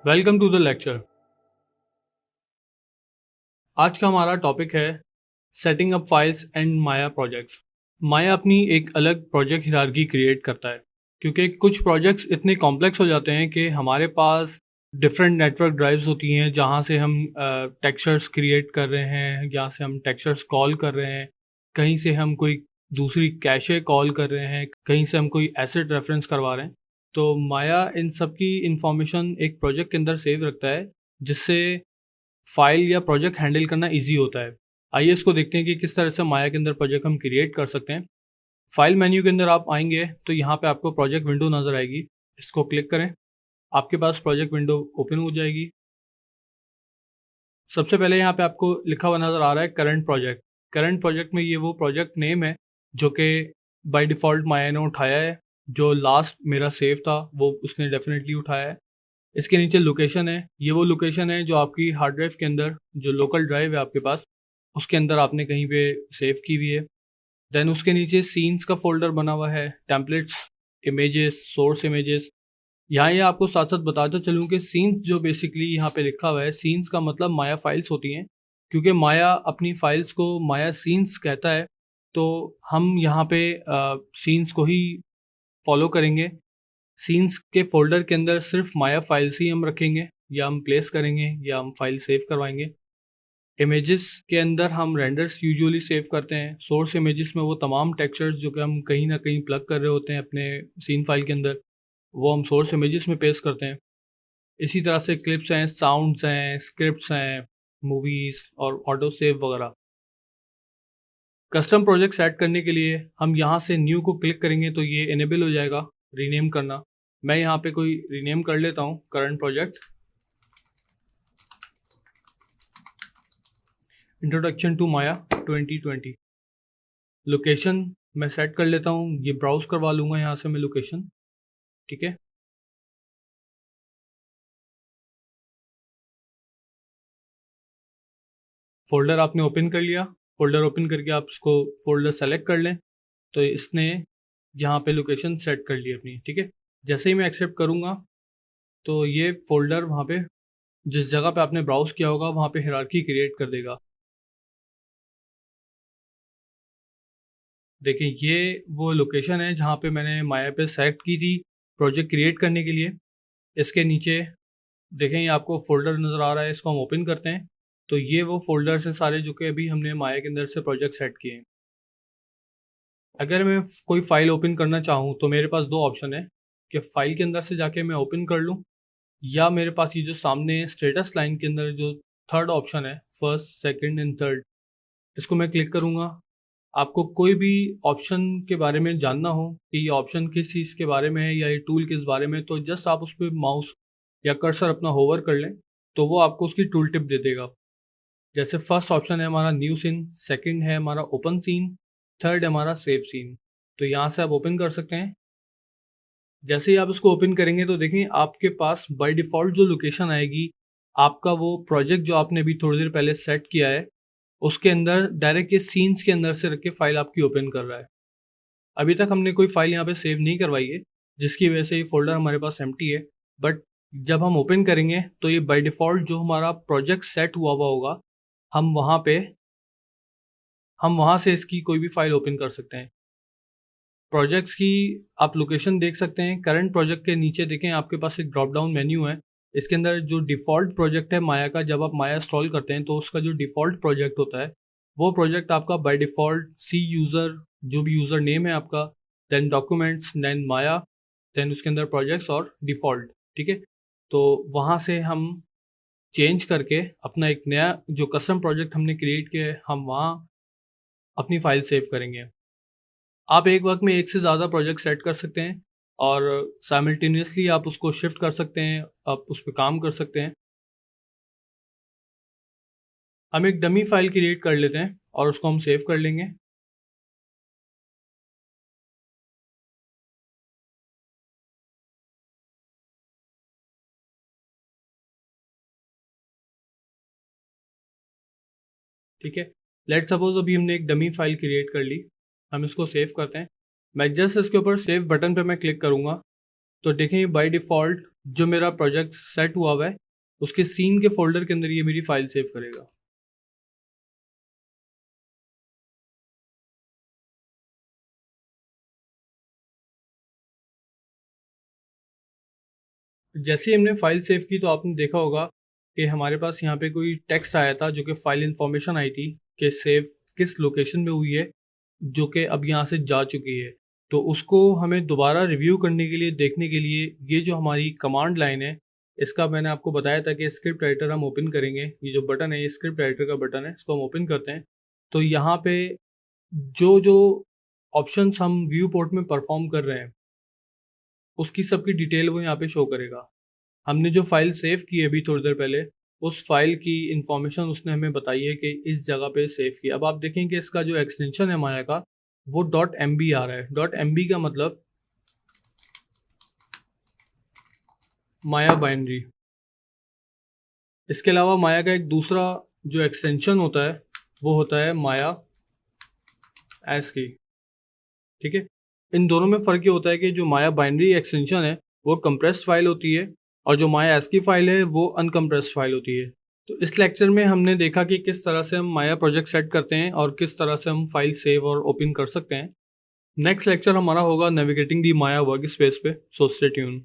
Welcome to the lecture. आज का हमारा टॉपिक है setting up files and Maya projects. Maya अपनी एक अलग प्रोजेक्ट हिरार्की क्रिएट करता है क्योंकि कुछ प्रोजेक्ट्स इतने कॉम्प्लेक्स हो जाते हैं कि हमारे पास डिफरेंट नेटवर्क ड्राइव्स होती हैं जहाँ से हम टेक्सचर्स क्रिएट कर रहे हैं, यहाँ से हम टेक्सचर्स कॉल कर रहे हैं, कहीं से हम कोई दूसरी कैशे कॉल कर रहे हैं, कहीं से हम कोई एसेट रेफरेंस करवा रहे हैं। तो माया इन सब की इंफॉर्मेशन एक प्रोजेक्ट के अंदर सेव रखता है जिससे फाइल या प्रोजेक्ट हैंडल करना इजी होता है। आइए इसको देखते हैं कि किस तरह से माया के अंदर प्रोजेक्ट हम क्रिएट कर सकते हैं। फाइल मेन्यू के अंदर आप आएंगे तो यहाँ पे आपको प्रोजेक्ट विंडो नज़र आएगी, इसको क्लिक करें, आपके पास प्रोजेक्ट विंडो ओपन हो जाएगी। सबसे पहले यहाँ पे आपको लिखा हुआ नज़र आ रहा है करंट प्रोजेक्ट। करंट प्रोजेक्ट में ये वो प्रोजेक्ट नेम है जो कि बाय डिफ़ॉल्ट माया ने उठाया है, जो लास्ट मेरा सेव था वो उसने डेफिनेटली उठाया है। इसके नीचे लोकेशन है, ये वो लोकेशन है जो आपकी हार्ड ड्राइव के अंदर, जो लोकल ड्राइव है आपके पास, उसके अंदर आपने कहीं पे सेव की हुई है। देन उसके नीचे सीन्स का फोल्डर बना हुआ है, टेम्पलेट्स, इमेजेस, सोर्स इमेजेस। यहाँ ये आपको साथ साथ बताता चलूँ कि सीन्स जो बेसिकली यहाँ पे लिखा हुआ है, सीन्स का मतलब माया फाइल्स होती हैं, क्योंकि माया अपनी फाइल्स को माया सीन्स कहता है। तो हम यहाँ पे सीन्स को ही फॉलो करेंगे। सीन्स के फोल्डर के अंदर सिर्फ माया फाइल्स ही हम रखेंगे, या हम प्लेस करेंगे, या हम फाइल सेव करवाएंगे। इमेजेस के अंदर हम रेंडर्स यूजुअली सेव करते हैं। सोर्स इमेजेस में वो तमाम टेक्सचर्स जो कि हम कहीं ना कहीं प्लग कर रहे होते हैं अपने सीन फाइल के अंदर, वो हम सोर्स इमेजेस में पेस्ट करते हैं। इसी तरह से क्लिप्स हैं, साउंड्स हैं, स्क्रिप्ट्स हैं, मूवीज़ और ऑटो सेव वगैरह। कस्टम प्रोजेक्ट सेट करने के लिए हम यहाँ से न्यू को क्लिक करेंगे तो ये इनेबल हो जाएगा रीनेम करना। मैं यहाँ पे कोई रीनेम कर लेता हूँ, current project, introduction to Maya 2020। Location मैं सेट कर लेता हूँ, ये ब्राउज करवा लूँगा यहाँ से मैं लोकेशन, ठीक है। फोल्डर आपने ओपन कर लिया, फोल्डर ओपन करके आप इसको फोल्डर सेलेक्ट कर लें तो इसने यहाँ पे लोकेशन सेट कर ली अपनी, ठीक है। जैसे ही मैं एक्सेप्ट करूँगा तो ये फोल्डर वहाँ पे जिस जगह पे आपने ब्राउज किया होगा वहाँ पे हिरार्की क्रिएट कर देगा। देखिए ये वो लोकेशन है जहाँ पे मैंने माया पे सेलेक्ट की थी प्रोजेक्ट क्रिएट करने के लिए। इसके नीचे देखें ये आपको फोल्डर नज़र आ रहा है, इसको हम ओपन करते हैं तो ये वो फोल्डर्स हैं सारे जो कि अभी हमने माया के अंदर से प्रोजेक्ट सेट किए हैं। अगर मैं कोई फाइल ओपन करना चाहूँ तो मेरे पास दो ऑप्शन है कि फाइल के अंदर से जाके मैं ओपन कर लूँ, या मेरे पास ये जो सामने स्टेटस लाइन के अंदर जो थर्ड ऑप्शन है, फर्स्ट सेकंड एंड थर्ड, इसको मैं क्लिक करूँगा। आपको कोई भी ऑप्शन के बारे में जानना हो कि ये ऑप्शन किस चीज़ के बारे में है या ये टूल किस बारे में, तो जस्ट आप उस पर माउस या कर्सर अपना होवर कर लें तो वो आपको उसकी टूल टिप दे देगा। जैसे फर्स्ट ऑप्शन है हमारा न्यू सीन, सेकंड है हमारा ओपन सीन, थर्ड है हमारा सेव सीन। तो यहाँ से आप ओपन कर सकते हैं। जैसे ही आप इसको ओपन करेंगे तो देखें आपके पास बाय डिफ़ॉल्ट जो लोकेशन आएगी, आपका वो प्रोजेक्ट जो आपने अभी थोड़ी देर पहले सेट किया है उसके अंदर डायरेक्ट ये सीन्स के अंदर से रख के फाइल आपकी ओपन कर रहा है। अभी तक हमने कोई फाइल यहाँ पे सेव नहीं करवाई है जिसकी वजह से ये फोल्डर हमारे पास एम्प्टी है। बट जब हम ओपन करेंगे तो ये बाय डिफ़ॉल्ट जो हमारा प्रोजेक्ट सेट हुआ हुआ होगा, हम वहाँ से इसकी कोई भी फाइल ओपन कर सकते हैं। प्रोजेक्ट्स की आप लोकेशन देख सकते हैं। करंट प्रोजेक्ट के नीचे देखें आपके पास एक ड्रॉप डाउन मेन्यू है। इसके अंदर जो डिफ़ॉल्ट प्रोजेक्ट है माया का, जब आप माया इंस्टॉल करते हैं तो उसका जो डिफ़ॉल्ट प्रोजेक्ट होता है वो प्रोजेक्ट आपका बाय डिफ़ॉल्ट सी यूज़र, जो भी यूज़र नेम है आपका, देन डॉक्यूमेंट्स, देन माया, देन उसके अंदर प्रोजेक्ट्स और डिफ़ॉल्ट, ठीक है। तो वहाँ से हम चेंज करके अपना एक नया जो कस्टम प्रोजेक्ट हमने क्रिएट किया है हम वहाँ अपनी फ़ाइल सेव करेंगे। आप एक वक्त में एक से ज़्यादा प्रोजेक्ट सेट कर सकते हैं और साइमल्टेनियसली आप उसको शिफ्ट कर सकते हैं, आप उस पर काम कर सकते हैं। हम एक डमी फाइल क्रिएट कर लेते हैं और उसको हम सेव कर लेंगे। ठीक है, लेट सपोज अभी हमने एक डमी फाइल क्रिएट कर ली, हम इसको सेव करते हैं। मैं जस्ट इसके ऊपर सेव बटन पे मैं क्लिक करूँगा तो देखें बाय डिफ़ॉल्ट जो मेरा प्रोजेक्ट सेट हुआ है उसके सीन के फोल्डर के अंदर ये मेरी फाइल सेव करेगा। जैसे ही हमने फाइल सेव की तो आपने देखा होगा कि हमारे पास यहाँ पे कोई टेक्स्ट आया था जो कि फाइल इंफॉर्मेशन आई थी कि सेव किस लोकेशन में हुई है, जो कि अब यहाँ से जा चुकी है। तो उसको हमें दोबारा रिव्यू करने के लिए, देखने के लिए, ये जो हमारी कमांड लाइन है इसका मैंने आपको बताया था कि स्क्रिप्ट राइटर हम ओपन करेंगे। ये जो बटन है ये स्क्रिप्ट राइटर का बटन है, इसको हम ओपन करते हैं। तो यहाँ पे जो जो ऑप्शंस हम व्यू पोर्ट में परफॉर्म कर रहे हैं उसकी सबकी डिटेल वो यहाँ पे शो करेगा। हमने जो फाइल सेव की है अभी थोड़ी देर पहले, उस फाइल की इंफॉर्मेशन उसने हमें बताई है कि इस जगह पे सेव की। अब आप देखें कि इसका जो एक्सटेंशन है माया का वो .mb आ रहा है। .mb का मतलब माया बाइनरी। इसके अलावा माया का एक दूसरा जो एक्सटेंशन होता है वो होता है माया ASCII। ठीक है, इन दोनों में फ़र्क ये होता है कि जो माया बाइनरी एक्सटेंशन है वो कंप्रेस्ड फाइल होती है और जो माया ASCII फाइल है वो अनकम्प्रेस्ड फाइल होती है। तो इस लेक्चर में हमने देखा कि किस तरह से हम माया प्रोजेक्ट सेट करते हैं और किस तरह से हम फाइल सेव और ओपन कर सकते हैं। नेक्स्ट लेक्चर हमारा होगा नेविगेटिंग दी माया वर्क स्पेस पे। So stay tune.